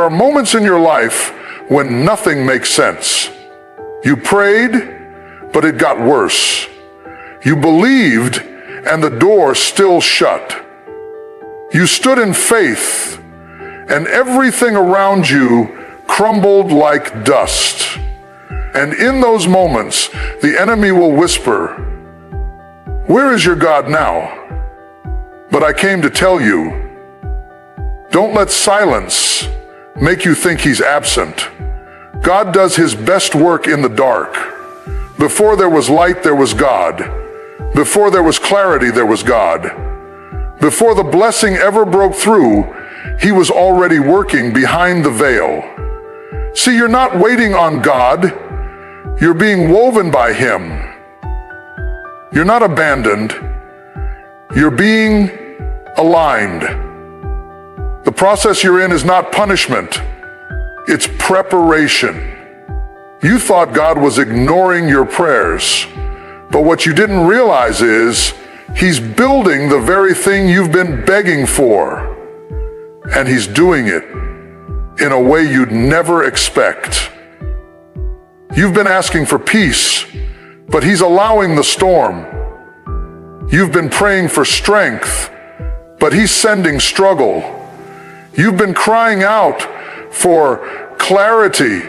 are moments in your life when nothing makes sense. You prayed, but it got worse. You believed, and the door still shut. You stood in faith, and everything around you crumbled like dust. And in those moments, the enemy will whisper, "Where is your God now?" But I came to tell you, don't let silence make you think he's absent. God does his best work in the dark. Before there was light, there was God. Before there was clarity, there was God. Before the blessing ever broke through, he was already working behind the veil. See, you're not waiting on God. You're being woven by him. You're not abandoned. You're being aligned. The process you're in is not punishment. It's preparation. You thought God was ignoring your prayers, but what you didn't realize is he's building the very thing you've been begging for, and he's doing it in a way you'd never expect. You've been asking for peace, but he's allowing the storm. You've been praying for strength, but he's sending struggle. You've been crying out for clarity,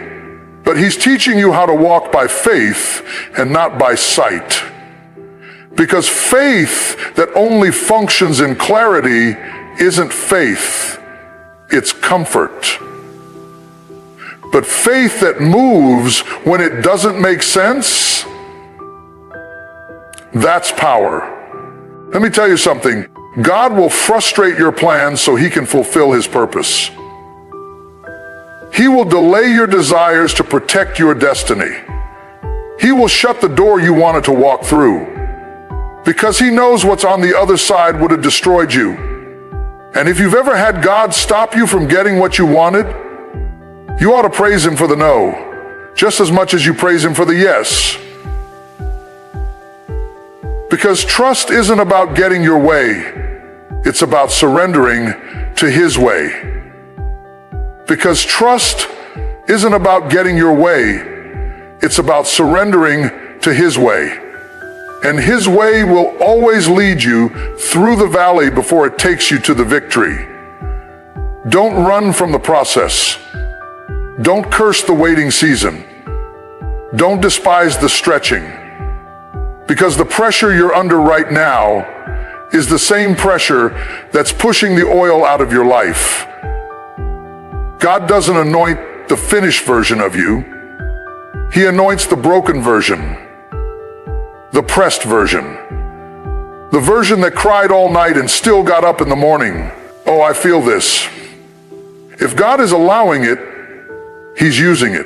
but he's teaching you how to walk by faith and not by sight. Because faith that only functions in clarity isn't faith, it's comfort. But faith that moves when it doesn't make sense, that's power. Let me tell you something. God will frustrate your plans so he can fulfill his purpose. He will delay your desires to protect your destiny. He will shut the door you wanted to walk through because he knows what's on the other side would have destroyed you. And if you've ever had God stop you from getting what you wanted, you ought to praise him for the no, just as much as you praise him for the yes. Because trust isn't about getting your way. It's about surrendering to his way. Because trust isn't about getting your way. It's about surrendering to his way. And his way will always lead you through the valley before it takes you to the victory. Don't run from the process. Don't curse the waiting season. Don't despise the stretching. Because the pressure you're under right now is the same pressure that's pushing the oil out of your life. God doesn't anoint the finished version of you. He anoints the broken version, the pressed version, the version that cried all night and still got up in the morning. Oh, I feel this. If God is allowing it, he's using it.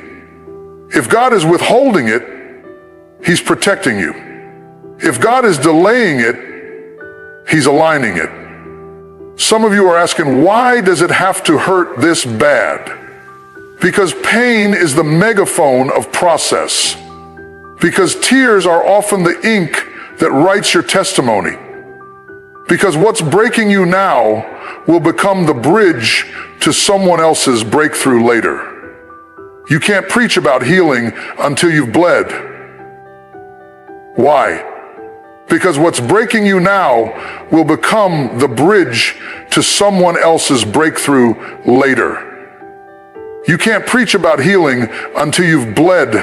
If God is withholding it, he's protecting you. If God is delaying it, he's aligning it. Some of you are asking, why does it have to hurt this bad? Because pain is the megaphone of process. Because tears are often the ink that writes your testimony. Because what's breaking you now will become the bridge to someone else's breakthrough later. You can't preach about healing until you've bled. Why? Because what's breaking you now will become the bridge to someone else's breakthrough later. You can't preach about healing until you've bled.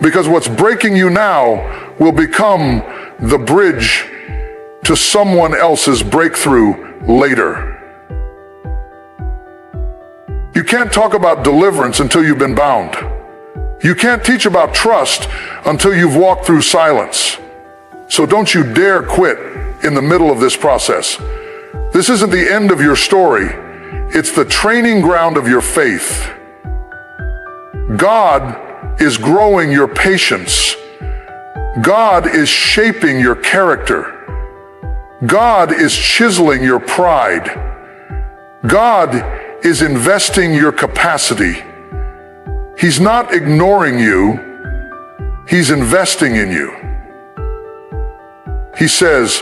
Because what's breaking you now will become the bridge to someone else's breakthrough later. You can't talk about deliverance until you've been bound. You can't teach about trust until you've walked through silence. So don't you dare quit in the middle of this process. This isn't the end of your story. It's the training ground of your faith. God is growing your patience. God is shaping your character. God is chiseling your pride. God is investing your capacity. He's not ignoring you. He's investing in you. He says,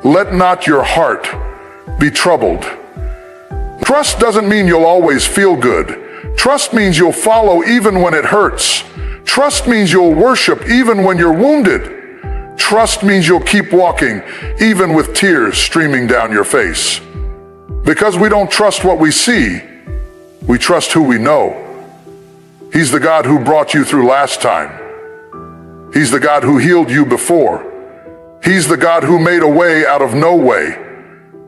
let not your heart be troubled. Trust doesn't mean you'll always feel good. Trust means you'll follow even when it hurts. Trust means you'll worship even when you're wounded. Trust means you'll keep walking even with tears streaming down your face. Because we don't trust what we see, we trust who we know. He's the God who brought you through last time. He's the God who healed you before. He's the God who made a way out of no way.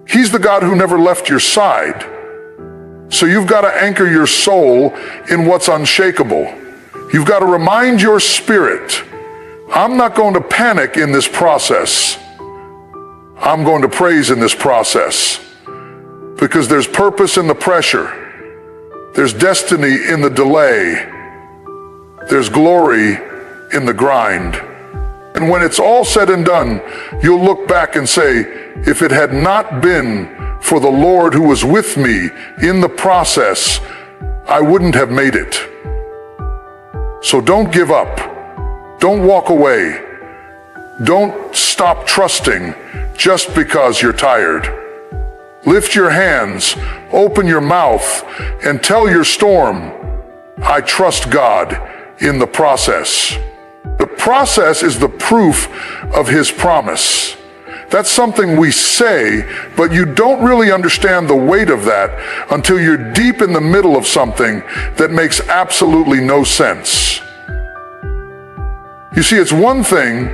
He's the God who never left your side. So you've got to anchor your soul in what's unshakable. You've got to remind your spirit, I'm not going to panic in this process. I'm going to praise in this process. Because there's purpose in the pressure. There's destiny in the delay. There's glory in the grind. And when it's all said and done, you'll look back and say, if it had not been for the Lord who was with me in the process, I wouldn't have made it. So don't give up. Don't walk away. Don't stop trusting just because you're tired. Lift your hands, open your mouth, and tell your storm, I trust God in the process. The process is the proof of His promise. That's something we say, but you don't really understand the weight of that until you're deep in the middle of something that makes absolutely no sense. You see, it's one thing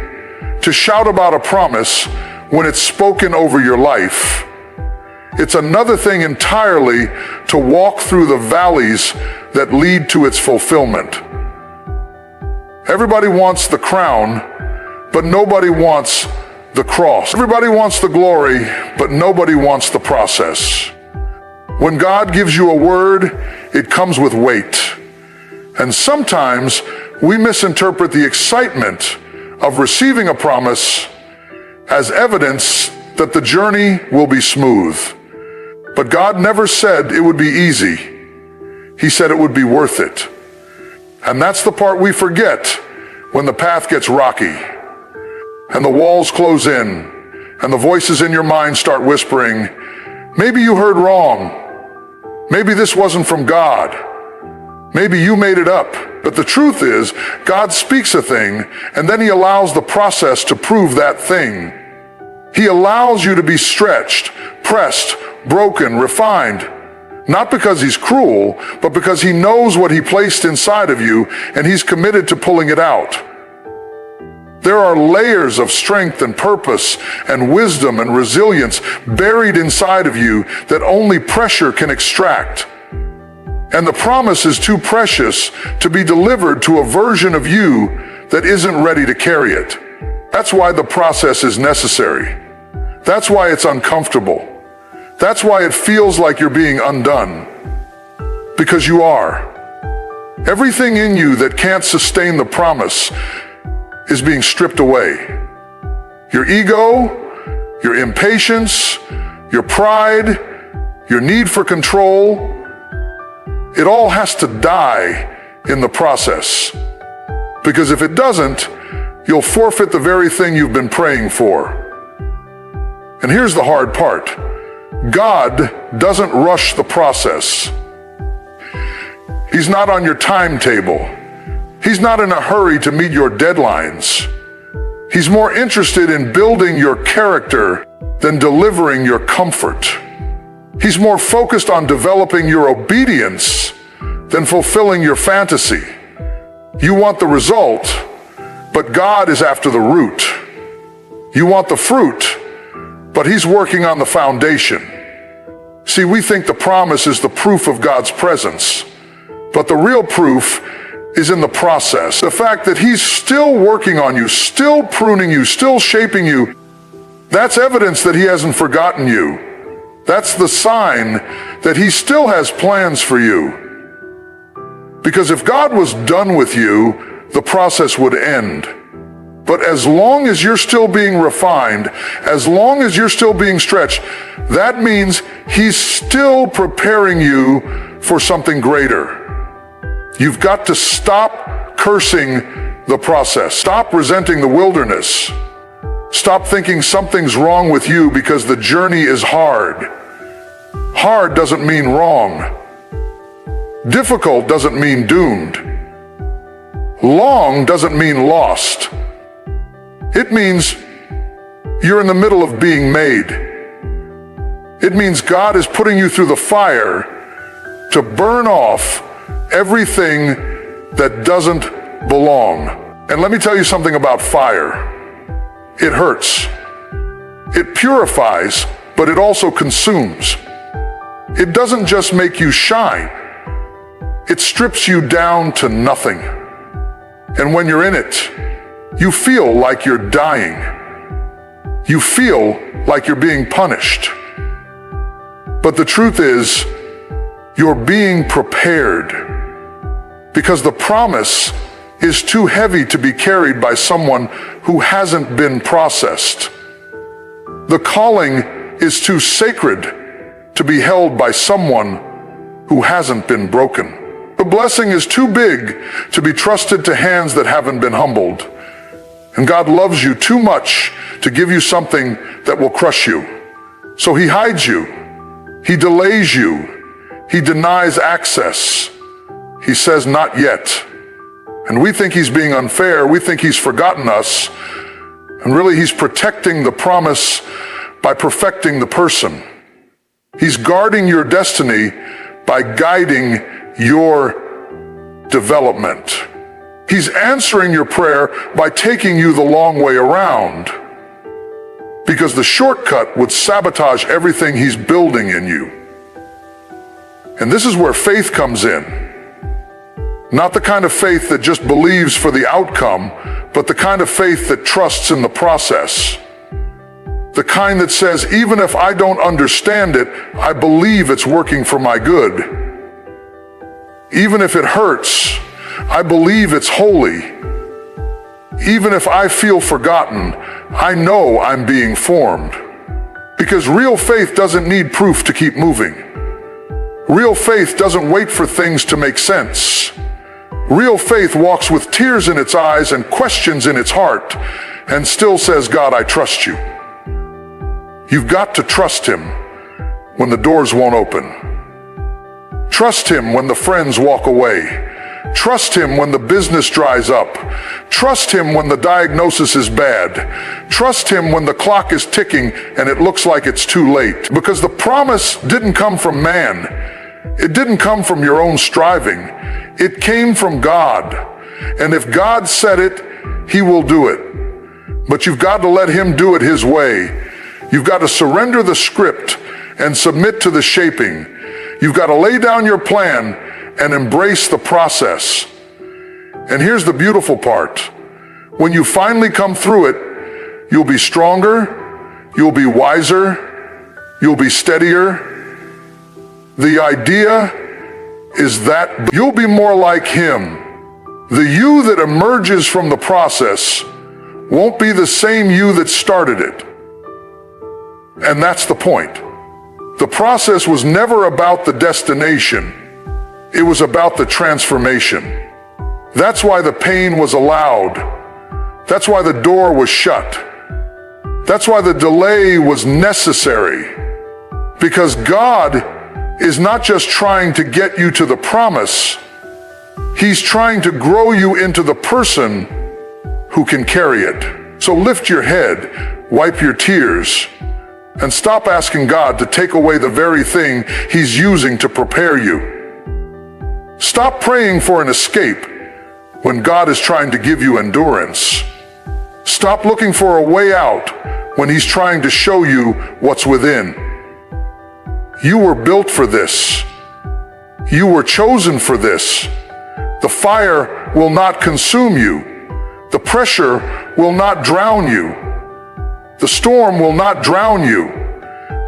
to shout about a promise when it's spoken over your life. It's another thing entirely to walk through the valleys that lead to its fulfillment. Everybody wants the crown, but nobody wants the cross. Everybody wants the glory, but nobody wants the process. When God gives you a word, it comes with weight. And sometimes we misinterpret the excitement of receiving a promise as evidence that the journey will be smooth. But God never said it would be easy. He said it would be worth it. And that's the part we forget when the path gets rocky and the walls close in and the voices in your mind start whispering, maybe you heard wrong. Maybe this wasn't from God. Maybe you made it up. But the truth is, God speaks a thing and then He allows the process to prove that thing. He allows you to be stretched, pressed, broken, refined, not because He's cruel, but because He knows what He placed inside of you and He's committed to pulling it out. There are layers of strength and purpose and wisdom and resilience buried inside of you that only pressure can extract. And the promise is too precious to be delivered to a version of you that isn't ready to carry it. That's why the process is necessary. That's why it's uncomfortable. That's why it feels like you're being undone. Because you are. Everything in you that can't sustain the promise is being stripped away. Your ego, your impatience, your pride, your need for control, it all has to die in the process. Because if it doesn't, you'll forfeit the very thing you've been praying for. And here's the hard part. God doesn't rush the process. He's not on your timetable. He's not in a hurry to meet your deadlines. He's more interested in building your character than delivering your comfort. He's more focused on developing your obedience than fulfilling your fantasy. You want the result, but God is after the root. You want the fruit, but He's working on the foundation. See, we think the promise is the proof of God's presence, but the real proof is in the process. The fact that He's still working on you, still pruning you, still shaping you, that's evidence that He hasn't forgotten you. That's the sign that He still has plans for you. Because if God was done with you, the process would end. But as long as you're still being refined, as long as you're still being stretched, that means He's still preparing you for something greater. You've got to stop cursing the process. Stop resenting the wilderness. Stop thinking something's wrong with you because the journey is hard. Hard doesn't mean wrong. Difficult doesn't mean doomed. Long doesn't mean lost. It means you're in the middle of being made. It means God is putting you through the fire to burn off everything that doesn't belong. And let me tell you something about fire. It hurts. It purifies, but it also consumes. It doesn't just make you shine. It strips you down to nothing. And when you're in it, you feel like you're dying. You feel like you're being punished. But the truth is, you're being prepared, because the promise is too heavy to be carried by someone who hasn't been processed. The calling is too sacred to be held by someone who hasn't been broken. The blessing is too big to be trusted to hands that haven't been humbled. And God loves you too much to give you something that will crush you. So He hides you. He delays you. He denies access. He says, not yet. And we think He's being unfair. We think He's forgotten us. And really, He's protecting the promise by perfecting the person. He's guarding your destiny by guiding your development. He's answering your prayer by taking you the long way around, because the shortcut would sabotage everything He's building in you. And this is where faith comes in. Not the kind of faith that just believes for the outcome, but the kind of faith that trusts in the process. The kind that says, even if I don't understand it, I believe it's working for my good. Even if it hurts, I believe it's holy. Even if I feel forgotten, I know I'm being formed. Because real faith doesn't need proof to keep moving. Real faith doesn't wait for things to make sense. Real faith walks with tears in its eyes and questions in its heart, and still says, God, I trust you. You've got to trust Him when the doors won't open. Trust Him when the friends walk away. Trust Him when the business dries up. Trust Him when the diagnosis is bad. Trust Him when the clock is ticking and it looks like it's too late. Because the promise didn't come from man. It didn't come from your own striving. It came from God. And if God said it, He will do it. But you've got to let Him do it His way. You've got to surrender the script and submit to the shaping. You've got to lay down your plan and embrace the process. And here's the beautiful part. When you finally come through it, you'll be stronger, you'll be wiser, you'll be steadier. The idea is that you'll be more like Him. The you that emerges from the process won't be the same you that started it. And that's the point. The process was never about the destination. It was about the transformation. That's why the pain was allowed. That's why the door was shut. That's why the delay was necessary. Because God is not just trying to get you to the promise. He's trying to grow you into the person who can carry it. So lift your head, wipe your tears, and stop asking God to take away the very thing He's using to prepare you. Stop praying for an escape when God is trying to give you endurance. Stop looking for a way out when He's trying to show you what's within. You were built for this. You were chosen for this. The fire will not consume you. The pressure will not drown you. The storm will not drown you,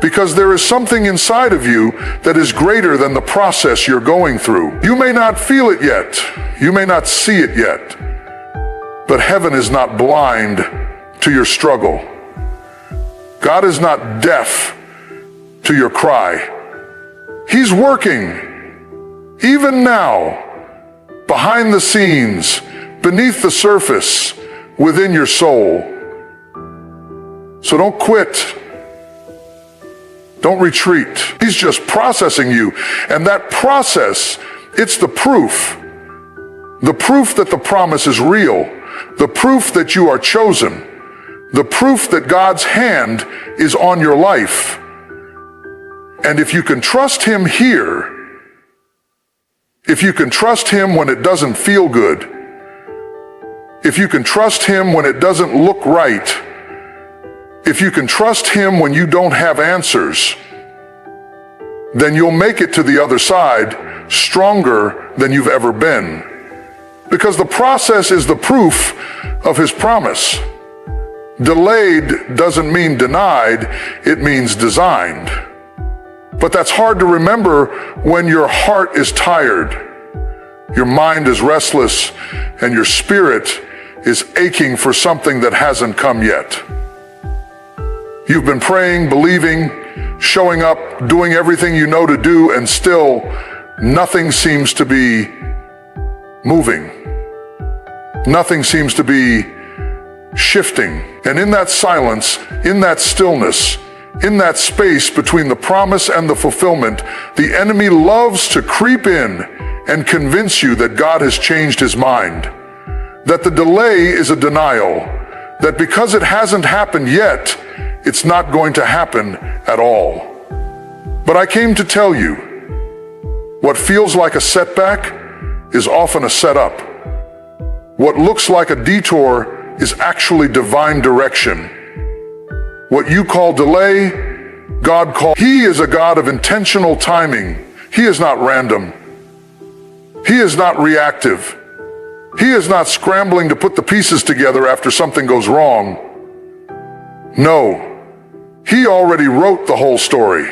because there is something inside of you that is greater than the process you're going through. You may not feel it yet. You may not see it yet. But heaven is not blind to your struggle. God is not deaf to your cry. He's working, even now, behind the scenes, beneath the surface, within your soul. So don't quit. Don't retreat. He's just processing you. And that process, it's the proof. The proof that the promise is real. The proof that you are chosen. The proof that God's hand is on your life. And if you can trust him here, if you can trust him when it doesn't feel good, if you can trust him when it doesn't look right, if you can trust him when you don't have answers, then you'll make it to the other side stronger than you've ever been. Because the process is the proof of his promise. Delayed doesn't mean denied, it means designed. But that's hard to remember when your heart is tired, your mind is restless, and your spirit is aching for something that hasn't come yet. You've been praying, believing, showing up, doing everything you know to do, and still nothing seems to be moving. Nothing seems to be shifting. And in that silence, in that stillness, in that space between the promise and the fulfillment, the enemy loves to creep in and convince you that God has changed his mind, that the delay is a denial, that because it hasn't happened yet, it's not going to happen at all. But I came to tell you, what feels like a setback is often a setup. What looks like a detour is actually divine direction. What you call delay, God calls. He is a God of intentional timing. He is not random. He is not reactive. He is not scrambling to put the pieces together after something goes wrong. No, he already wrote the whole story.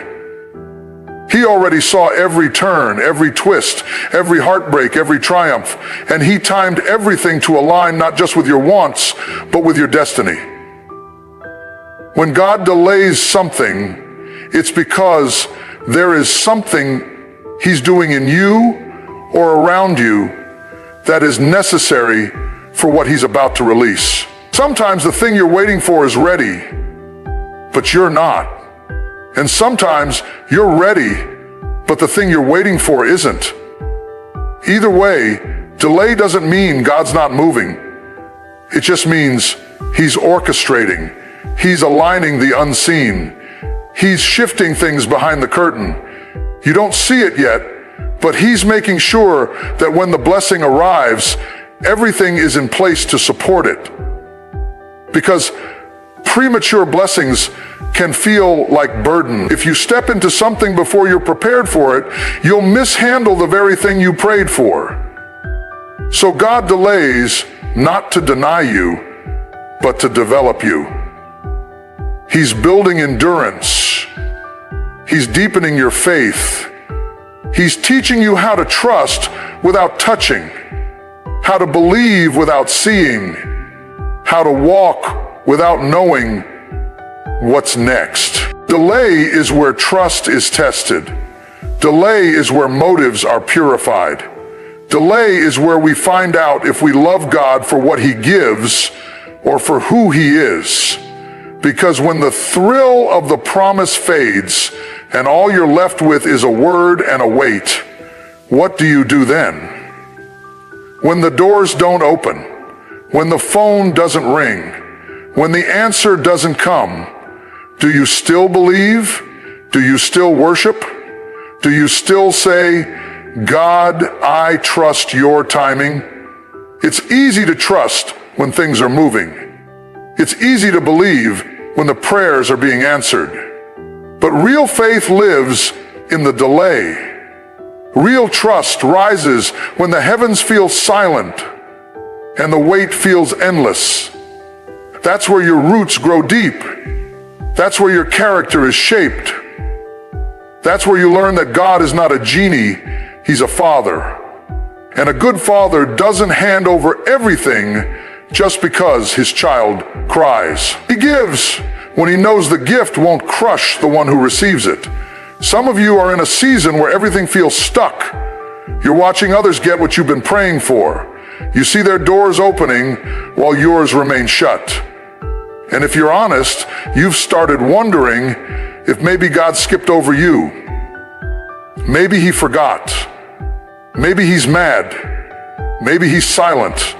He already saw every turn, every twist, every heartbreak, every triumph, and he timed everything to align not just with your wants, but with your destiny. When God delays something, it's because there is something he's doing in you or around you that is necessary for what he's about to release. Sometimes the thing you're waiting for is ready, but you're not. And sometimes you're ready, but the thing you're waiting for isn't. Either way, delay doesn't mean God's not moving. It just means he's orchestrating. He's aligning the unseen. He's shifting things behind the curtain. You don't see it yet, but he's making sure that when the blessing arrives, everything is in place to support it. Because premature blessings can feel like burden. If you step into something before you're prepared for it, you'll mishandle the very thing you prayed for. So God delays not to deny you, but to develop you. He's building endurance. He's deepening your faith. He's teaching you how to trust without touching, how to believe without seeing, how to walk without knowing what's next. Delay is where trust is tested. Delay is where motives are purified. Delay is where we find out if we love God for what he gives or for who he is. Because when the thrill of the promise fades and all you're left with is a word and a wait, what do you do then? When the doors don't open, when the phone doesn't ring, when the answer doesn't come, do you still believe? Do you still worship? Do you still say, God, I trust your timing? It's easy to trust when things are moving. It's easy to believe when the prayers are being answered. But real faith lives in the delay. Real trust rises when the heavens feel silent and the wait feels endless. That's where your roots grow deep. That's where your character is shaped. That's where you learn that God is not a genie, he's a father. And a good father doesn't hand over everything just because his child cries. He gives when he knows the gift won't crush the one who receives it. Some of you are in a season where everything feels stuck. You're watching others get what you've been praying for. You see their doors opening while yours remain shut. And if you're honest, you've started wondering if maybe God skipped over you. Maybe he forgot. Maybe he's mad. Maybe he's silent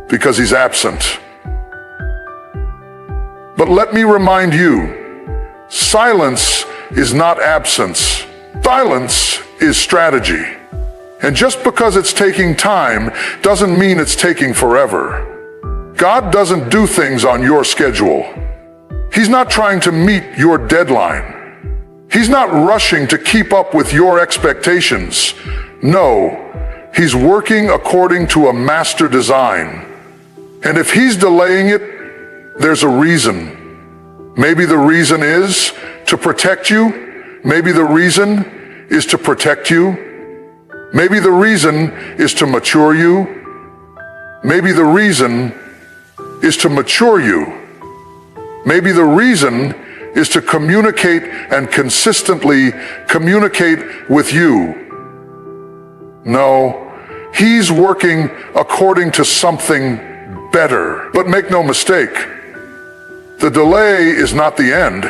because he's absent. But let me remind you, silence is not absence. Silence is strategy. And just because it's taking time doesn't mean it's taking forever. God doesn't do things on your schedule. He's not trying to meet your deadline. He's not rushing to keep up with your expectations. No, he's working according to a master design. And if he's delaying it, there's a reason. Maybe the reason is to protect you. Maybe the reason is to protect you. Maybe the reason is to mature you. Maybe the reason is to mature you. Maybe the reason is to communicate and consistently communicate with you. No, he's working according to something better. But make no mistake, the delay is not the end.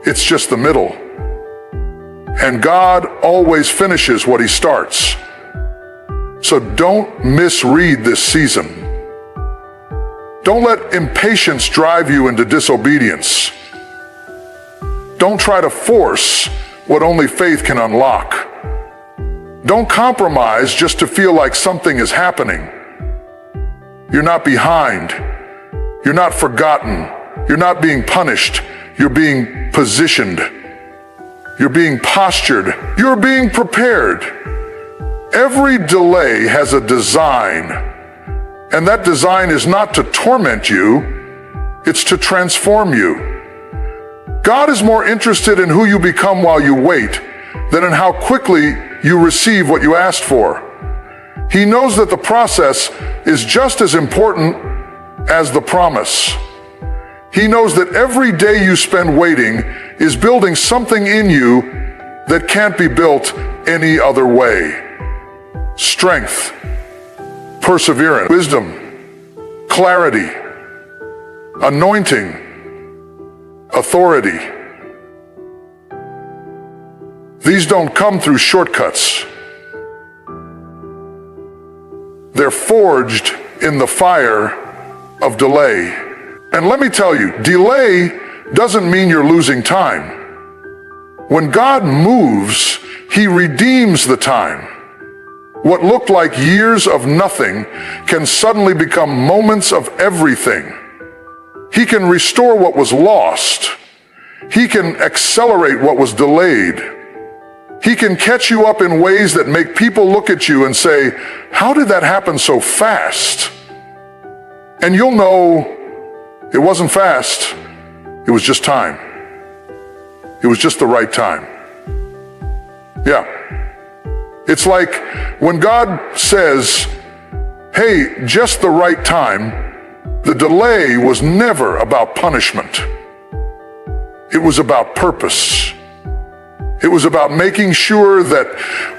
It's just the middle. And God always finishes what he starts. So don't misread this season. Don't let impatience drive you into disobedience. Don't try to force what only faith can unlock. Don't compromise just to feel like something is happening. You're not behind. You're not forgotten. You're not being punished. You're being positioned. You're being postured. You're being prepared. Every delay has a design, and that design is not to torment you, it's to transform you. God is more interested in who you become while you wait than in how quickly you receive what you asked for. He knows that the process is just as important as the promise. He knows that every day you spend waiting is building something in you that can't be built any other way. Strength, perseverance, wisdom, clarity, anointing, authority. These don't come through shortcuts. They're forged in the fire of delay. And let me tell you, delay doesn't mean you're losing time. When God moves, he redeems the time. What looked like years of nothing can suddenly become moments of everything. He can restore what was lost. He can accelerate what was delayed. He can catch you up in ways that make people look at you and say, "How did that happen so fast?" And you'll know it wasn't fast. It was just time. It was just the right time. Yeah. It's like when God says, "Hey, just the right time," the delay was never about punishment. It was about purpose. It was about making sure that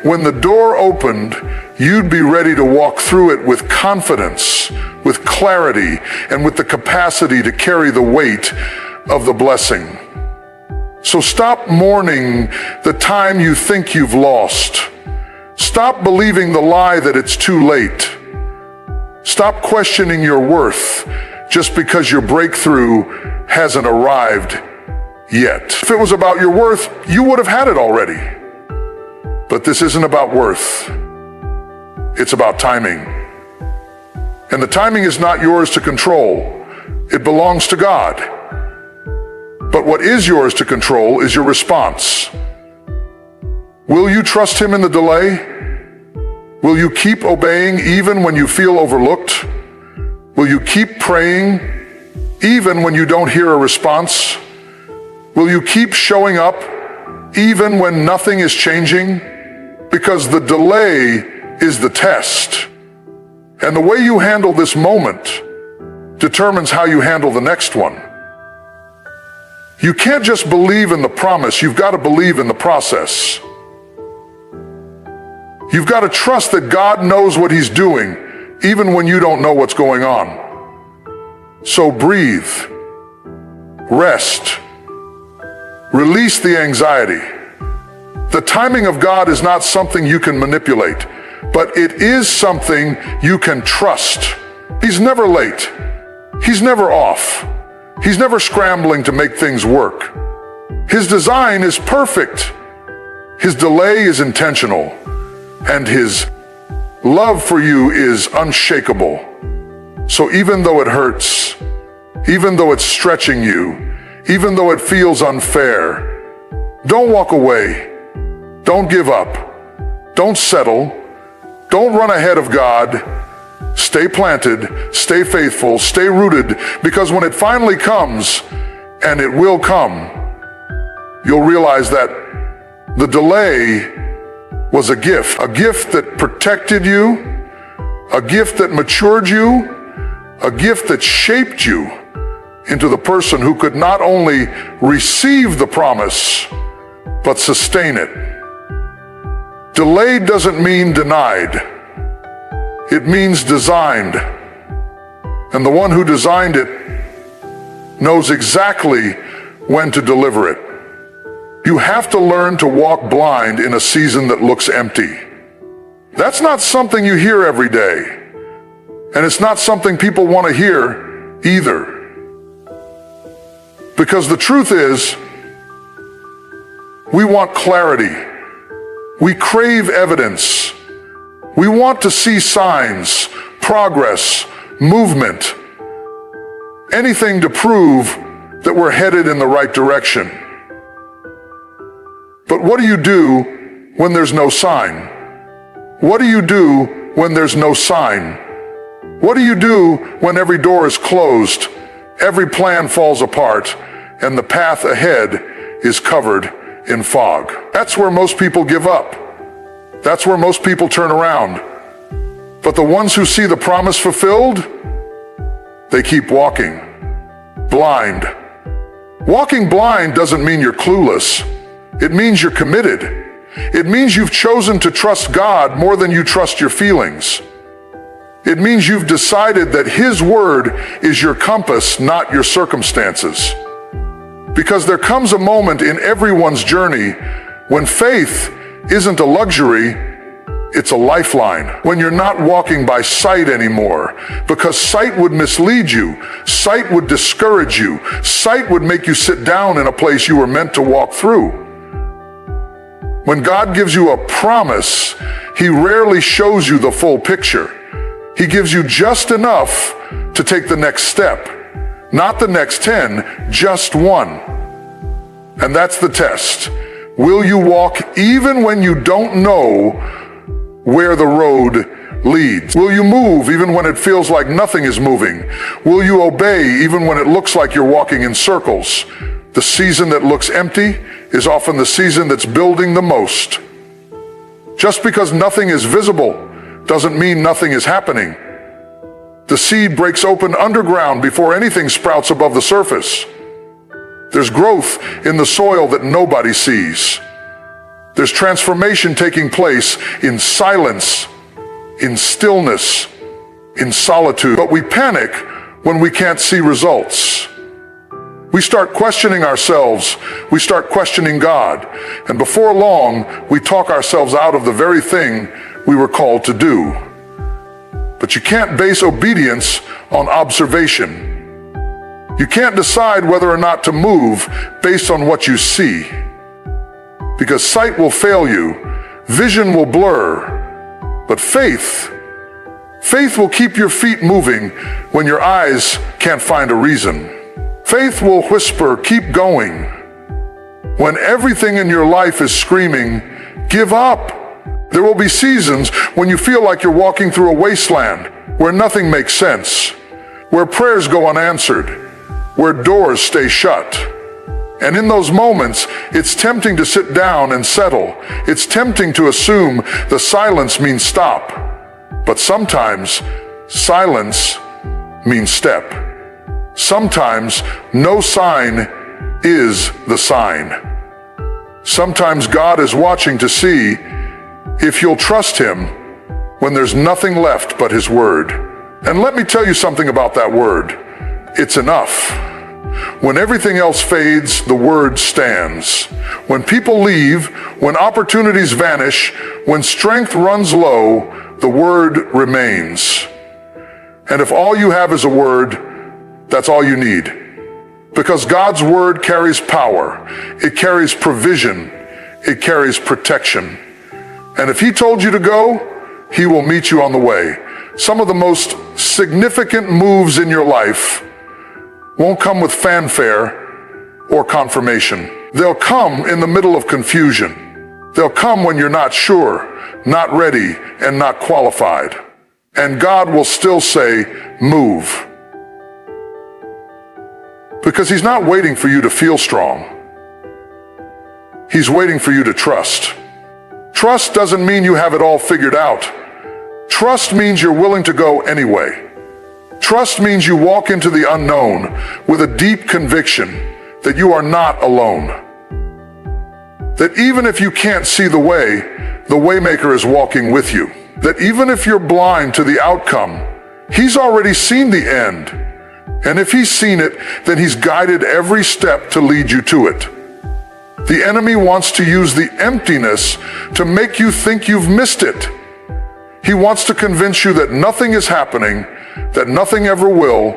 when the door opened, you'd be ready to walk through it with confidence, with clarity, and with the capacity to carry the weight of the blessing. So stop mourning the time you think you've lost. Stop believing the lie that it's too late. Stop questioning your worth just because your breakthrough hasn't arrived yet. If it was about your worth, you would have had it already. But this isn't about worth. It's about timing. And the timing is not yours to control. It belongs to God. But what is yours to control is your response. Will you trust him in the delay? Will you keep obeying even when you feel overlooked? Will you keep praying even when you don't hear a response? Will you keep showing up even when nothing is changing? Because the delay is the test. And the way you handle this moment determines how you handle the next one. You can't just believe in the promise, you've got to believe in the process. You've got to trust that God knows what he's doing, even when you don't know what's going on. So breathe, rest, Release the anxiety. The timing of God is not something you can manipulate, but it is something you can trust. He's never late. He's never off. He's never scrambling to make things work. His design is perfect. His delay is intentional, and his love for you is unshakable. So even though it hurts, even though it's stretching you, even though it feels unfair, don't walk away. Don't give up. Don't settle. Don't run ahead of God. Stay planted, stay faithful, stay rooted, because when it finally comes, and it will come, you'll realize that the delay was a gift that protected you, a gift that matured you, a gift that shaped you into the person who could not only receive the promise, but sustain it. Delayed doesn't mean denied. It means designed. And the one who designed it knows exactly when to deliver it. You have to learn to walk blind in a season that looks empty. That's not something you hear every day. And it's not something people want to hear either. Because the truth is, we want clarity. We crave evidence. We want to see signs, progress, movement, anything to prove that we're headed in the right direction. But what do you do when there's no sign? What do you do when there's no sign? What do you do when every door is closed, every plan falls apart, and the path ahead is covered in fog? That's where most people give up. That's where most people turn around. But the ones who see the promise fulfilled, they keep walking blind. Walking blind doesn't mean you're clueless. It means you're committed. It means you've chosen to trust God more than you trust your feelings. It means you've decided that His word is your compass, not your circumstances. Because there comes a moment in everyone's journey when faith isn't a luxury, it's a lifeline. When you're not walking by sight anymore, because sight would mislead you, sight would discourage you, sight would make you sit down in a place you were meant to walk through. When God gives you a promise, He rarely shows you the full picture. He gives you just enough to take the next step. Not the next 10, just one. And that's the test. Will you walk even when you don't know where the road leads? Will you move even when it feels like nothing is moving? Will you obey even when it looks like you're walking in circles? The season that looks empty is often the season that's building the most. Just because nothing is visible doesn't mean nothing is happening. The seed breaks open underground before anything sprouts above the surface. There's growth in the soil that nobody sees. There's transformation taking place in silence, in stillness, in solitude. But we panic when we can't see results. We start questioning ourselves. We start questioning God. And before long, we talk ourselves out of the very thing we were called to do. But you can't base obedience on observation. You can't decide whether or not to move based on what you see. Because sight will fail you, vision will blur, but faith will keep your feet moving when your eyes can't find a reason. Faith will whisper, keep going, when everything in your life is screaming, give up. There will be seasons when you feel like you're walking through a wasteland, where nothing makes sense, where prayers go unanswered, where doors stay shut. And in those moments, it's tempting to sit down and settle. It's tempting to assume the silence means stop. But sometimes, silence means step. Sometimes, no sign is the sign. Sometimes God is watching to see if you'll trust Him when there's nothing left but His word. And let me tell you something about that word. It's enough. When everything else fades, the word stands. When people leave, when opportunities vanish, when strength runs low, the word remains. And if all you have is a word, that's all you need. Because God's word carries power, it carries provision, it carries protection. And if he told you to go, he will meet you on the way. Some of the most significant moves in your life won't come with fanfare or confirmation. They'll come in the middle of confusion. They'll come when you're not sure, not ready, and not qualified. And God will still say, move. Because he's not waiting for you to feel strong. He's waiting for you to trust. Trust doesn't mean you have it all figured out. Trust means you're willing to go anyway. Trust means you walk into the unknown with a deep conviction that you are not alone. That even if you can't see the way, the waymaker is walking with you. That even if you're blind to the outcome, he's already seen the end. And if he's seen it, then he's guided every step to lead you to it. The enemy wants to use the emptiness to make you think you've missed it. He wants to convince you that nothing is happening, that nothing ever will,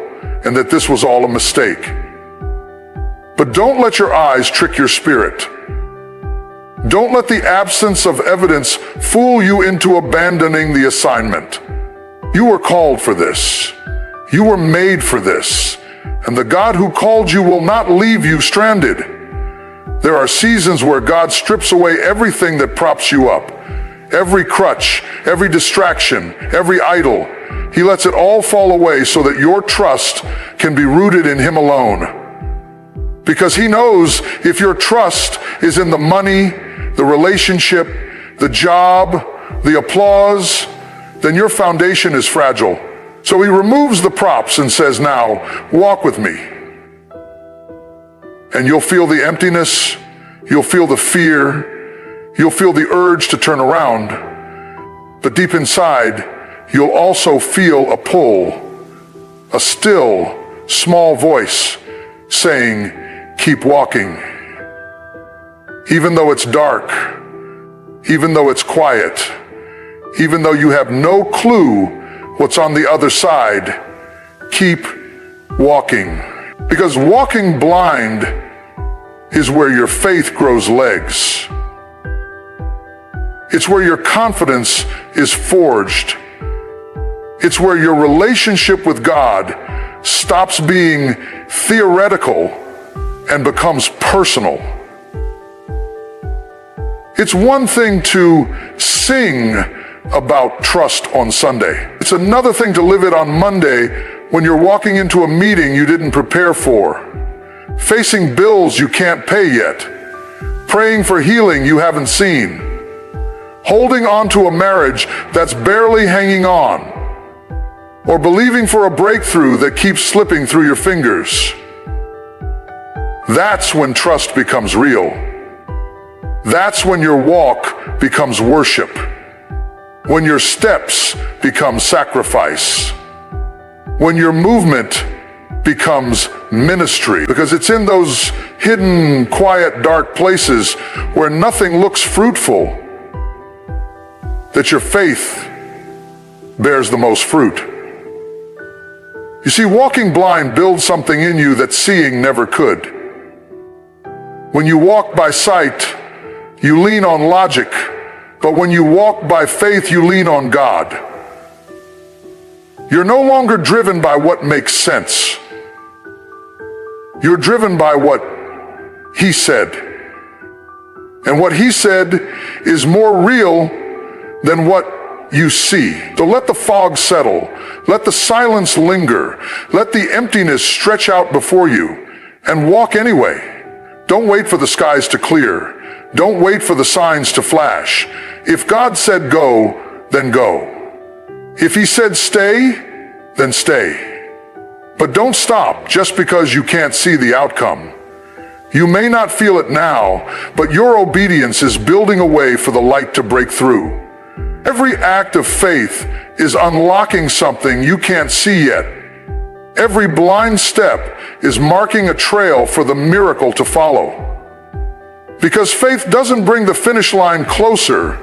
and that this was all a mistake. But don't let your eyes trick your spirit. Don't let the absence of evidence fool you into abandoning the assignment. You were called for this. You were made for this. And the God who called you will not leave you stranded. There are seasons where God strips away everything that props you up. Every crutch, every distraction, every idol. He lets it all fall away so that your trust can be rooted in him alone. Because he knows if your trust is in the money, the relationship, the job, the applause, then your foundation is fragile. So he removes the props and says, now, walk with me. And you'll feel the emptiness, you'll feel the fear, you'll feel the urge to turn around. But deep inside, you'll also feel a pull, a still, small voice saying, keep walking. Even though it's dark, even though it's quiet, even though you have no clue what's on the other side, keep walking. Because walking blind is where your faith grows legs. It's where your confidence is forged. It's where your relationship with God stops being theoretical and becomes personal. It's one thing to sing about trust on Sunday. It's another thing to live it on Monday when you're walking into a meeting you didn't prepare for, facing bills you can't pay yet, praying for healing you haven't seen, holding on to a marriage that's barely hanging on, or believing for a breakthrough that keeps slipping through your fingers. That's when trust becomes real. That's when your walk becomes worship. When your steps become sacrifice. When your movement becomes ministry. Because it's in those hidden, quiet, dark places where nothing looks fruitful that your faith bears the most fruit. You see, walking blind builds something in you that seeing never could. When you walk by sight, you lean on logic, but when you walk by faith, you lean on God. You're no longer driven by what makes sense. You're driven by what he said. And what he said is more real than what you see. So let the fog settle. Let the silence linger. Let the emptiness stretch out before you and walk anyway. Don't wait for the skies to clear. Don't wait for the signs to flash. If God said go, then go. If he said stay, then stay. But don't stop just because you can't see the outcome. You may not feel it now, but your obedience is building a way for the light to break through. Every act of faith is unlocking something you can't see yet. Every blind step is marking a trail for the miracle to follow. Because faith doesn't bring the finish line closer,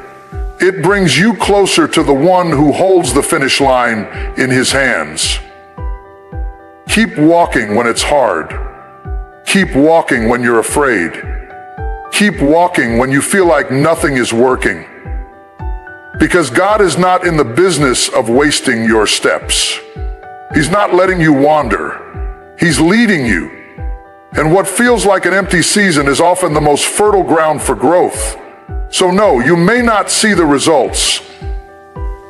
it brings you closer to the one who holds the finish line in his hands. Keep walking when it's hard. Keep walking when you're afraid. Keep walking when you feel like nothing is working. Because God is not in the business of wasting your steps. He's not letting you wander. He's leading you. And what feels like an empty season is often the most fertile ground for growth. So no, you may not see the results.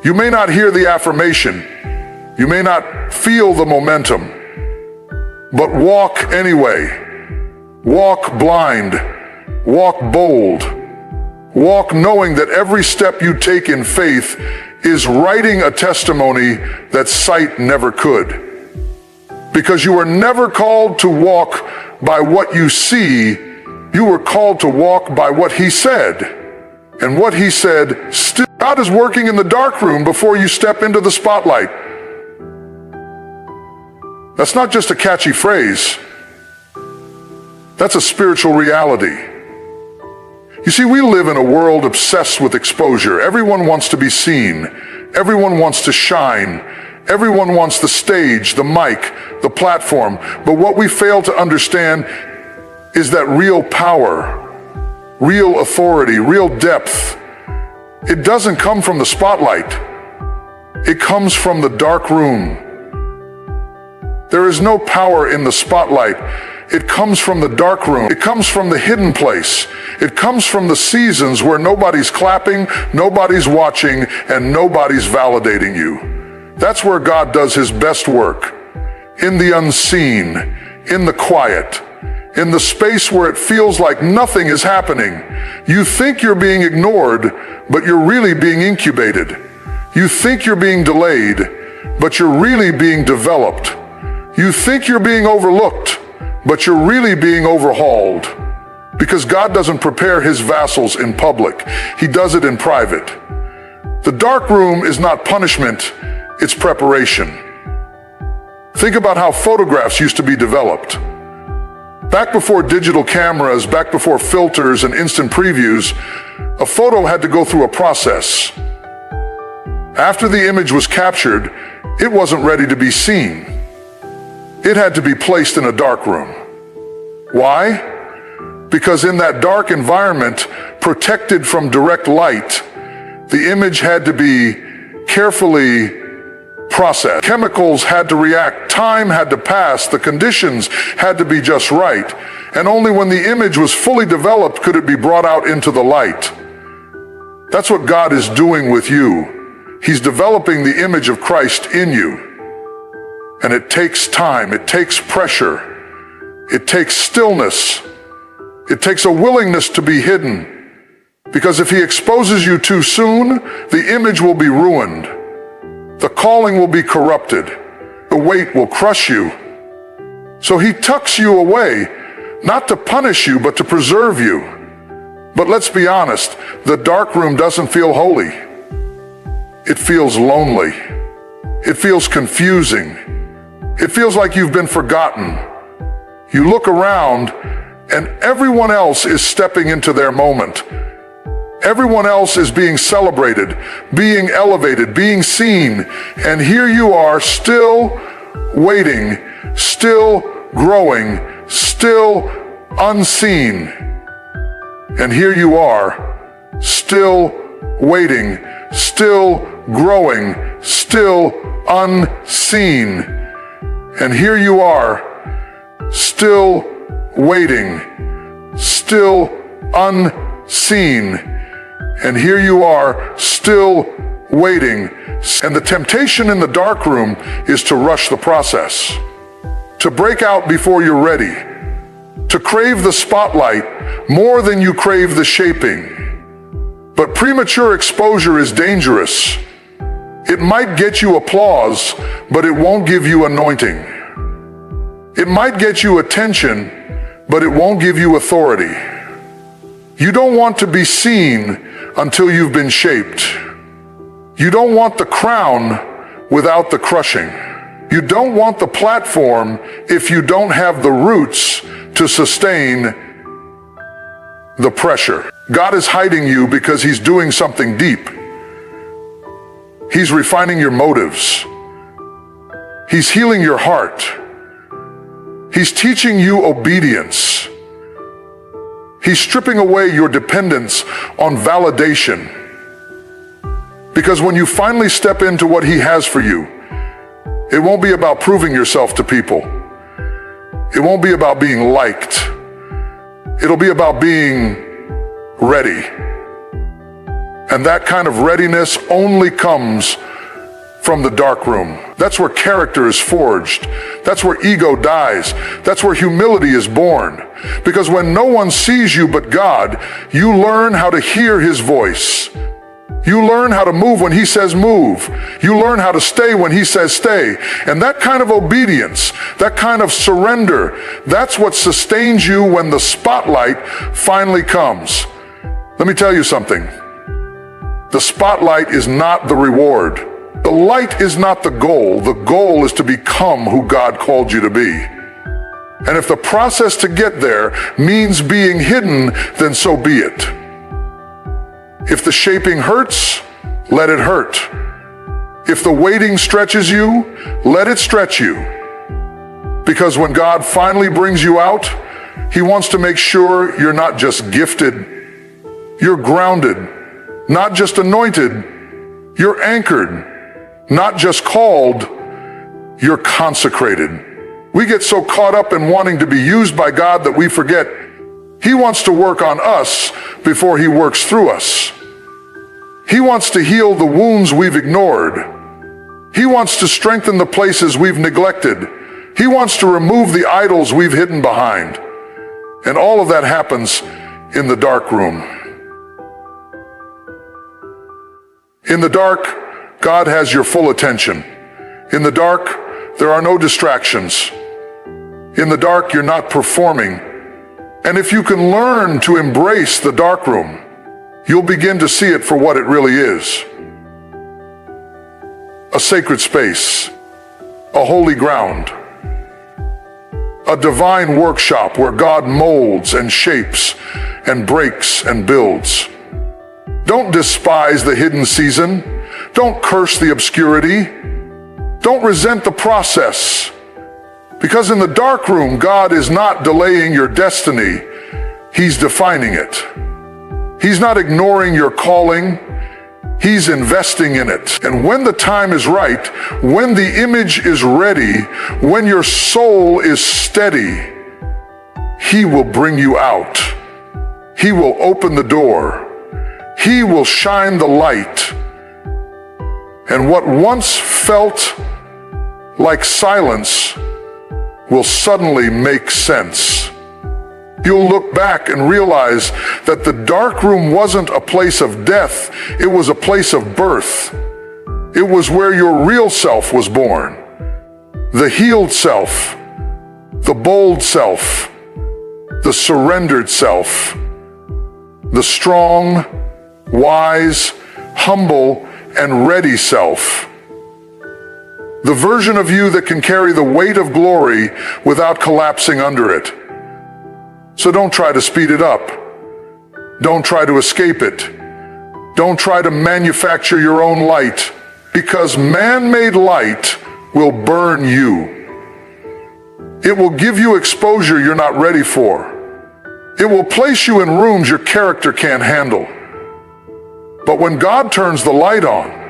You may not hear the affirmation. You may not feel the momentum. But walk anyway. Walk blind. Walk bold. Walk knowing that every step you take in faith is writing a testimony that sight never could. Because you were never called to walk by what you see, you were called to walk by what he said. And what he said, still, God is working in the dark room before you step into the spotlight. That's not just a catchy phrase. That's a spiritual reality. You see, we live in a world obsessed with exposure. Everyone wants to be seen. Everyone wants to shine. Everyone wants the stage, the mic, the platform. But what we fail to understand is that real power, real authority, real depth, it doesn't come from the spotlight. It comes from the dark room. There is no power in the spotlight. It comes from the dark room. It comes from the hidden place. It comes from the seasons where nobody's clapping, nobody's watching, and nobody's validating you. That's where God does his best work. In the unseen, in the quiet, in the space where it feels like nothing is happening. You think you're being ignored, but you're really being incubated. You think you're being delayed, but you're really being developed. You think you're being overlooked, but you're really being overhauled. Because God doesn't prepare his vassals in public. He does it in private. The dark room is not punishment, it's preparation. Think about how photographs used to be developed. Back before digital cameras, back before filters and instant previews, a photo had to go through a process. After the image was captured, it wasn't ready to be seen. It had to be placed in a dark room. Why? Because in that dark environment, protected from direct light, the image had to be carefully processed. Chemicals had to react, time had to pass, the conditions had to be just right. And only when the image was fully developed could it be brought out into the light. That's what God is doing with you. He's developing the image of Christ in you. And it takes time, it takes pressure, it takes stillness, it takes a willingness to be hidden. Because if he exposes you too soon, the image will be ruined. The calling will be corrupted. The weight will crush you. So he tucks you away, not to punish you, but to preserve you. But let's be honest, the dark room doesn't feel holy. It feels lonely. It feels confusing. It feels like you've been forgotten. You look around and everyone else is stepping into their moment. Everyone else is being celebrated, being elevated, being seen. And here you are still waiting, still growing, still unseen. And here you are still waiting, still growing, still unseen. And here you are, still waiting, still unseen. And here you are, still waiting. And the temptation in the dark room is to rush the process, to break out before you're ready, to crave the spotlight more than you crave the shaping. But premature exposure is dangerous. It might get you applause, but it won't give you anointing. It might get you attention, but it won't give you authority. You don't want to be seen until you've been shaped. You don't want the crown without the crushing. You don't want the platform if you don't have the roots to sustain the pressure. God is hiding you because he's doing something deep. He's refining your motives. He's healing your heart. He's teaching you obedience. He's stripping away your dependence on validation. Because when you finally step into what he has for you, it won't be about proving yourself to people. It won't be about being liked. It'll be about being ready. And that kind of readiness only comes from the dark room. That's where character is forged. That's where ego dies. That's where humility is born. Because when no one sees you but God, you learn how to hear his voice. You learn how to move when he says move. You learn how to stay when he says stay. And that kind of obedience, that kind of surrender, that's what sustains you when the spotlight finally comes. Let me tell you something. The spotlight is not the reward. The light is not the goal. The goal is to become who God called you to be. And if the process to get there means being hidden, then so be it. If the shaping hurts, let it hurt. If the waiting stretches you, let it stretch you. Because when God finally brings you out, he wants to make sure you're not just gifted, you're grounded, not just anointed, you're anchored, not just called, you're consecrated. We get so caught up in wanting to be used by God that we forget he wants to work on us before he works through us. He wants to heal the wounds we've ignored. He wants to strengthen the places we've neglected. He wants to remove the idols we've hidden behind. And all of that happens in the dark room. In the dark, God has your full attention. In the dark, there are no distractions. In the dark, you're not performing. And if you can learn to embrace the dark room, you'll begin to see it for what it really is. A sacred space, a holy ground, a divine workshop where God molds and shapes and breaks and builds. Don't despise the hidden season. Don't curse the obscurity. Don't resent the process. Because in the dark room, God is not delaying your destiny. He's defining it. He's not ignoring your calling. He's investing in it. And when the time is right, when the image is ready, when your soul is steady, he will bring you out. He will open the door. He will shine the light. And what once felt like silence will suddenly make sense. You'll look back and realize that the dark room wasn't a place of death, it was a place of birth. It was where your real self was born. The healed self, the bold self, the surrendered self, the strong, wise, humble, and ready self. The version of you that can carry the weight of glory without collapsing under it. So don't try to speed it up. Don't try to escape it. Don't try to manufacture your own light, because man-made light will burn you. It will give you exposure you're not ready for. It will place you in rooms your character can't handle. But when God turns the light on,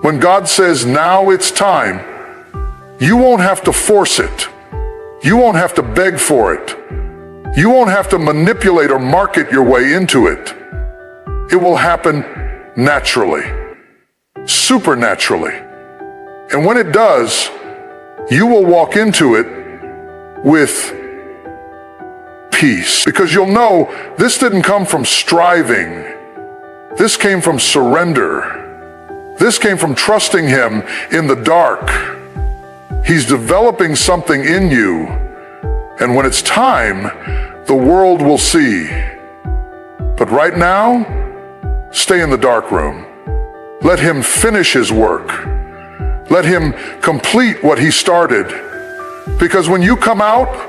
when God says, now it's time, you won't have to force it. You won't have to beg for it. You won't have to manipulate or market your way into it. It will happen naturally, supernaturally. And when it does, you will walk into it with peace, because you'll know this didn't come from striving. This came from surrender. This came from trusting him in the dark. He's developing something in you, and when it's time, the world will see. But right now, stay in the dark room. Let him finish his work. Let him complete what he started. Because when you come out,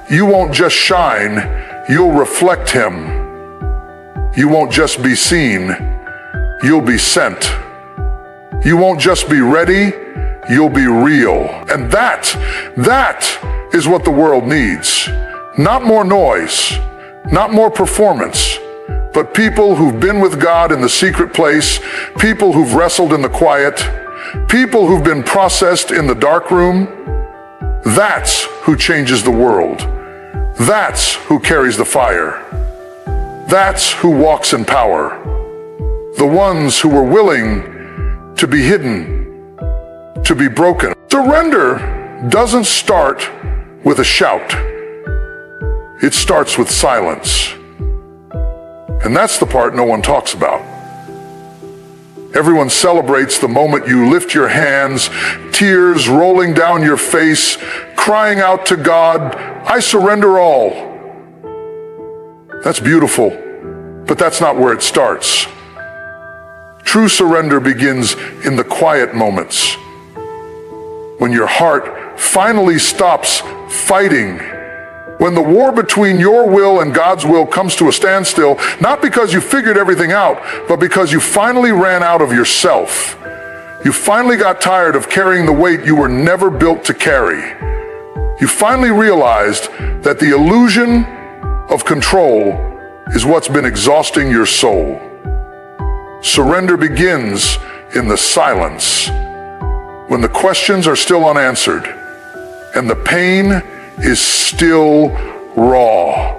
you won't just shine, you'll reflect him. You won't just be seen, you'll be sent. You won't just be ready, you'll be real. And that is what the world needs. Not more noise, not more performance, but people who've been with God in the secret place, people who've wrestled in the quiet, people who've been processed in the dark room. That's who changes the world. That's who carries the fire. That's who walks in power. The ones who were willing to be hidden, to be broken. Surrender doesn't start with a shout. It starts with silence. And that's the part no one talks about. Everyone celebrates the moment you lift your hands, tears rolling down your face, crying out to God, "I surrender all." That's beautiful, but that's not where it starts. True surrender begins in the quiet moments, when your heart finally stops fighting, when the war between your will and God's will comes to a standstill, not because you figured everything out, but because you finally ran out of yourself. You finally got tired of carrying the weight you were never built to carry. You finally realized that the illusion of control is what's been exhausting your soul. Surrender begins in the silence, when the questions are still unanswered and the pain is still raw.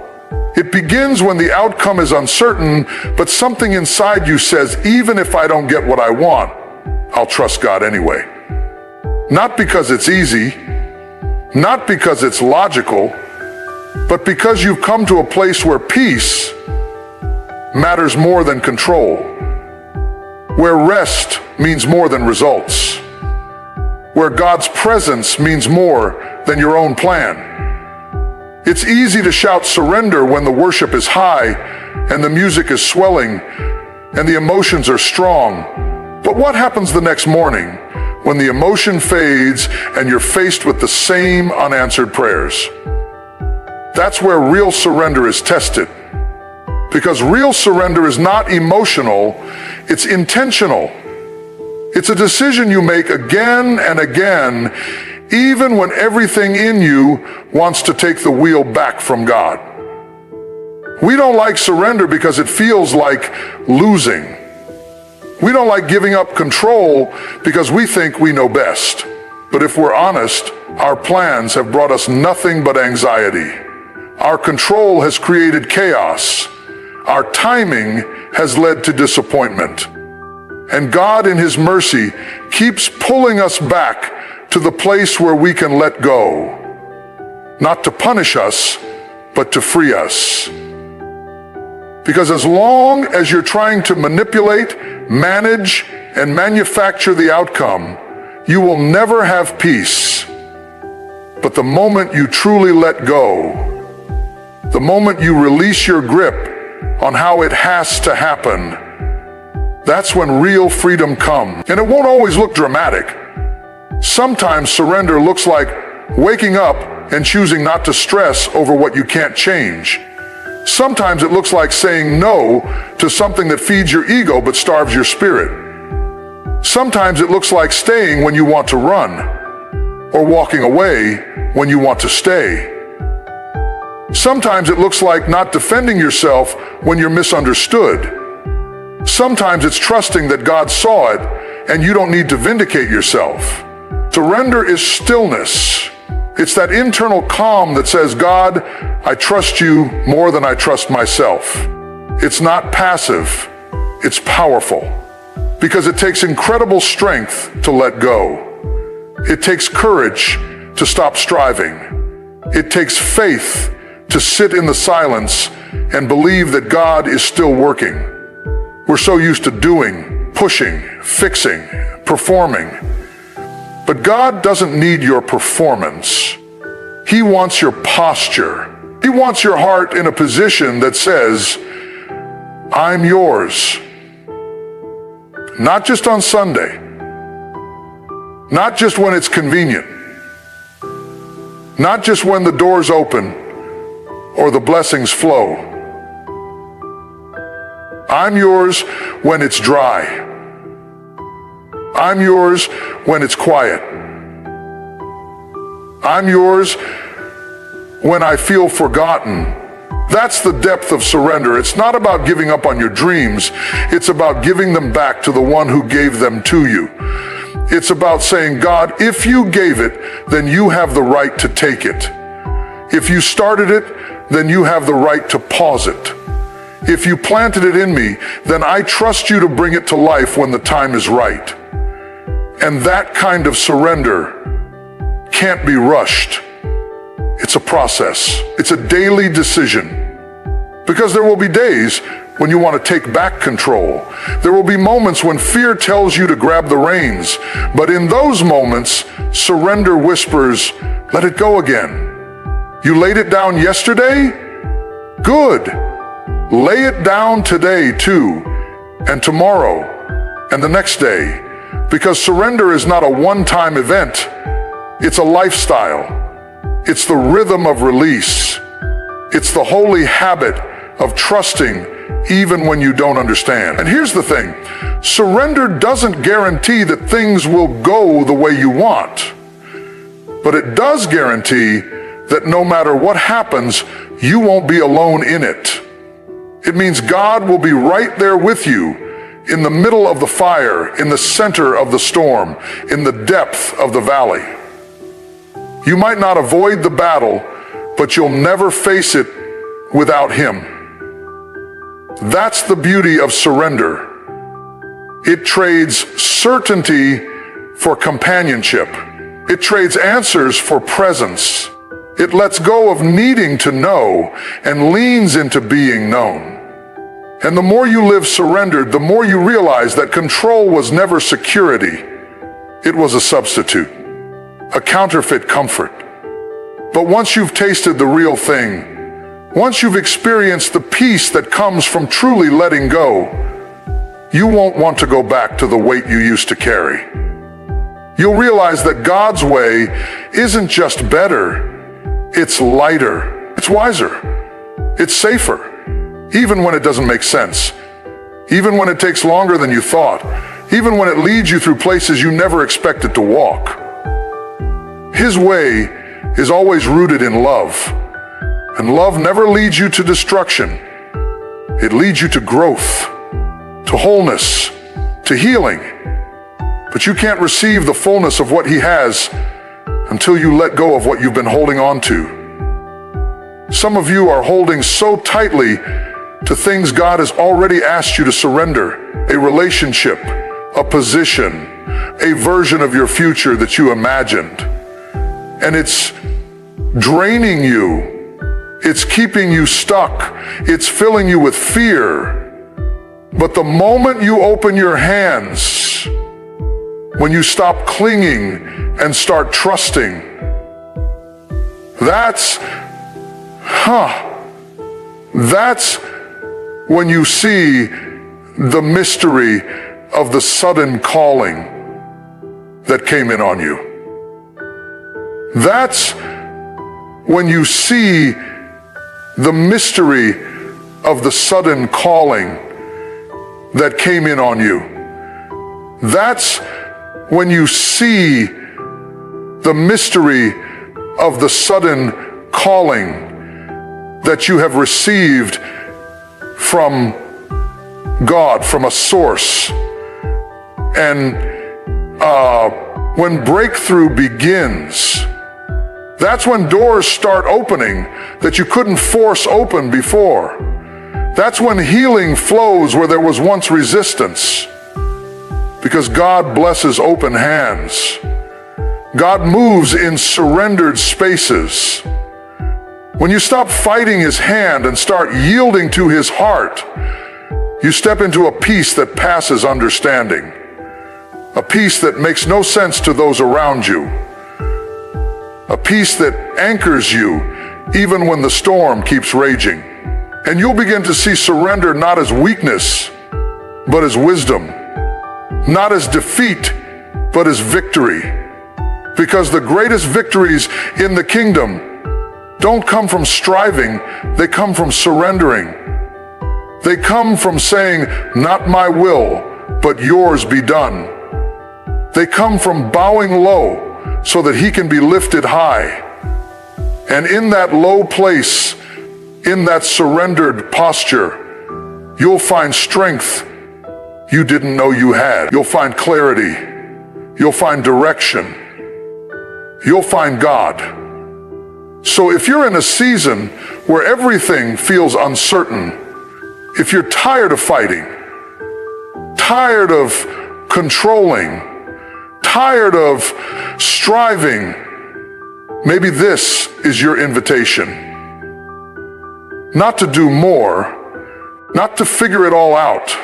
It begins when the outcome is uncertain, but something inside you says, even if I don't get what I want, I'll trust God anyway. Not because it's easy, not because it's logical, but because you've come to a place where peace matters more than control, where rest means more than results, where God's presence means more than your own plan. It's easy to shout surrender when the worship is high and the music is swelling and the emotions are strong. But what happens the next morning when the emotion fades and you're faced with the same unanswered prayers? That's where real surrender is tested. Because real surrender is not emotional, it's intentional. It's a decision you make again and again, even when everything in you wants to take the wheel back from God. We don't like surrender because it feels like losing. We don't like giving up control because we think we know best. But if we're honest, our plans have brought us nothing but anxiety. Our control has created chaos. Our timing has led to disappointment. And God, in His mercy, keeps pulling us back to the place where we can let go. Not to punish us, but to free us. Because as long as you're trying to manipulate, manage, and manufacture the outcome, you will never have peace. But the moment you truly let go, the moment you release your grip on how it has to happen, that's when real freedom comes. And it won't always look dramatic. Sometimes surrender looks like waking up and choosing not to stress over what you can't change. Sometimes it looks like saying no to something that feeds your ego but starves your spirit. Sometimes it looks like staying when you want to run, or walking away when you want to stay. Sometimes it looks like not defending yourself when you're misunderstood. Sometimes it's trusting that God saw it and you don't need to vindicate yourself. Surrender is stillness. It's that internal calm that says, God, I trust you more than I trust myself. It's not passive, it's powerful. Because it takes incredible strength to let go. It takes courage to stop striving. It takes faith to sit in the silence and believe that God is still working. We're so used to doing, pushing, fixing, performing. But God doesn't need your performance. He wants your posture. He wants your heart in a position that says, I'm yours. Not just on Sunday, Not just when it's convenient. Not just when the doors open or the blessings flow. I'm yours when it's dry. I'm yours when it's quiet. I'm yours when I feel forgotten. That's the depth of surrender. It's not about giving up on your dreams. It's about giving them back to the one who gave them to you. It's about saying, God, if you gave it, then you have the right to take it. If you started it, then you have the right to pause it. If you planted it in me, then I trust you to bring it to life when the time is right. And that kind of surrender can't be rushed. It's a process. It's a daily decision. Because there will be days when you want to take back control. There will be moments when fear tells you to grab the reins. But in those moments, surrender whispers, let it go again. You laid it down yesterday? Good. Lay it down today too, and tomorrow, and the next day. Because surrender is not a one-time event. It's a lifestyle. It's the rhythm of release. It's the holy habit of trusting even when you don't understand. And here's the thing, surrender doesn't guarantee that things will go the way you want, but it does guarantee that no matter what happens, you won't be alone in it. It means God will be right there with you in the middle of the fire, in the center of the storm, in the depth of the valley. You might not avoid the battle, but you'll never face it without Him. That's the beauty of surrender. It trades certainty for companionship. It trades answers for presence. It lets go of needing to know and leans into being known. And the more you live surrendered, the more you realize that control was never security. It was a substitute, a counterfeit comfort. But once you've tasted the real thing, once you've experienced the peace that comes from truly letting go, you won't want to go back to the weight you used to carry. You'll realize that God's way isn't just better, it's lighter, it's wiser, it's safer, even when it doesn't make sense, even when it takes longer than you thought, even when it leads you through places you never expected to walk. His way is always rooted in love. And love never leads you to destruction. It leads you to growth, to wholeness, to healing. But you can't receive the fullness of what He has until you let go of what you've been holding on to. Some of you are holding so tightly to things God has already asked you to surrender, a relationship, a position, a version of your future that you imagined. And it's draining you. It's keeping you stuck. It's filling you with fear. But the moment you open your hands, when you stop clinging and start trusting, that's when you see the mystery of the sudden calling that came in on you. That's when you see the mystery of the sudden calling that came in on you. That's when you see the mystery of the sudden calling that you have received from God, from a source. And when breakthrough begins, that's when doors start opening that you couldn't force open before. That's when healing flows where there was once resistance. Because God blesses open hands. God moves in surrendered spaces. When you stop fighting His hand and start yielding to His heart, you step into a peace that passes understanding. A peace that makes no sense to those around you. A peace that anchors you even when the storm keeps raging. And you'll begin to see surrender not as weakness, but as wisdom. Not as defeat, but as victory. Because the greatest victories in the kingdom don't come from striving, they come from surrendering. They come from saying, not my will, but yours be done. They come from bowing low so that he can be lifted high. And in that low place, in that surrendered posture, you'll find strength you didn't know you had. You'll find clarity. You'll find direction. You'll find God. So if you're in a season where everything feels uncertain, if you're tired of fighting, tired of controlling, tired of striving, maybe this is your invitation. Not to do more, not to figure it all out,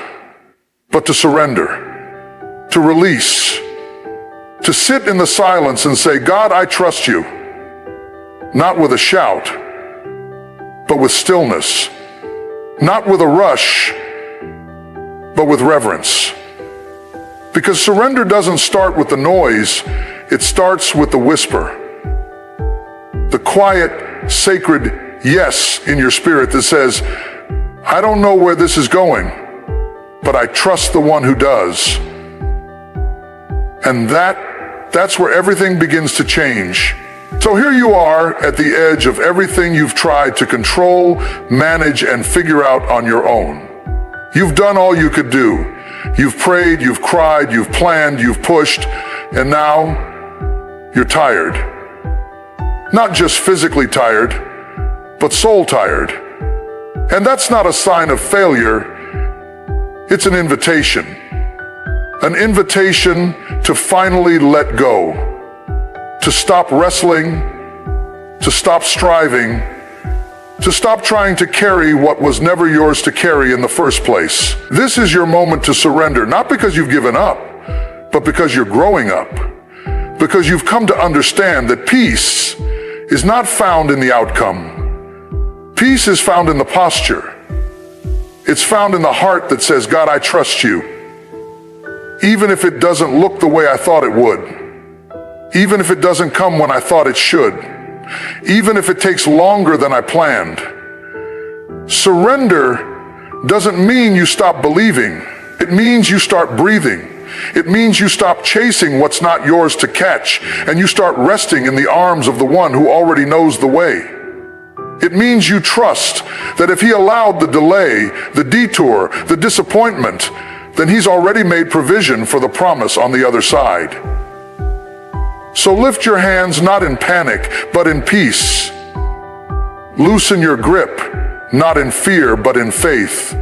but to surrender, to release, to sit in the silence and say, God, I trust you. Not with a shout, but with stillness. Not with a rush, but with reverence. Because surrender doesn't start with the noise, it starts with the whisper. The quiet, sacred yes in your spirit that says, I don't know where this is going, but I trust the one who does. And that's where everything begins to change. So here you are at the edge of everything you've tried to control, manage, and figure out on your own. You've done all you could do. You've prayed, you've cried, you've planned, you've pushed, and now you're tired. Not just physically tired, but soul tired. And that's not a sign of failure. It's an invitation. An invitation to finally let go, to stop wrestling, to stop striving, to stop trying to carry what was never yours to carry in the first place. This is your moment to surrender, not because you've given up, but because you're growing up. Because you've come to understand that peace is not found in the outcome. Peace is found in the posture. It's found in the heart that says, God, I trust you. Even if it doesn't look the way I thought it would. Even if it doesn't come when I thought it should. Even if it takes longer than I planned. Surrender doesn't mean you stop believing. It means you start breathing. It means you stop chasing what's not yours to catch, and you start resting in the arms of the one who already knows the way. It means you trust that if he allowed the delay, the detour, the disappointment, then he's already made provision for the promise on the other side. So lift your hands not in panic, but in peace. Loosen your grip, not in fear, but in faith.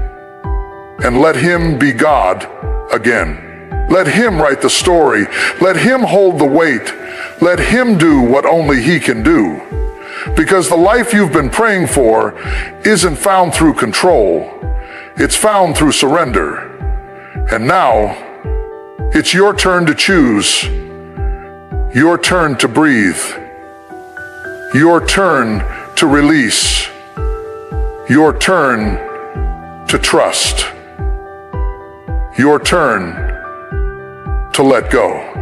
And let him be God again. Let him write the story. Let him hold the weight. Let him do what only he can do. Because the life you've been praying for isn't found through control. It's found through surrender. And now, it's your turn to choose. Your turn to breathe. Your turn to release. Your turn to trust. Your turn to let go.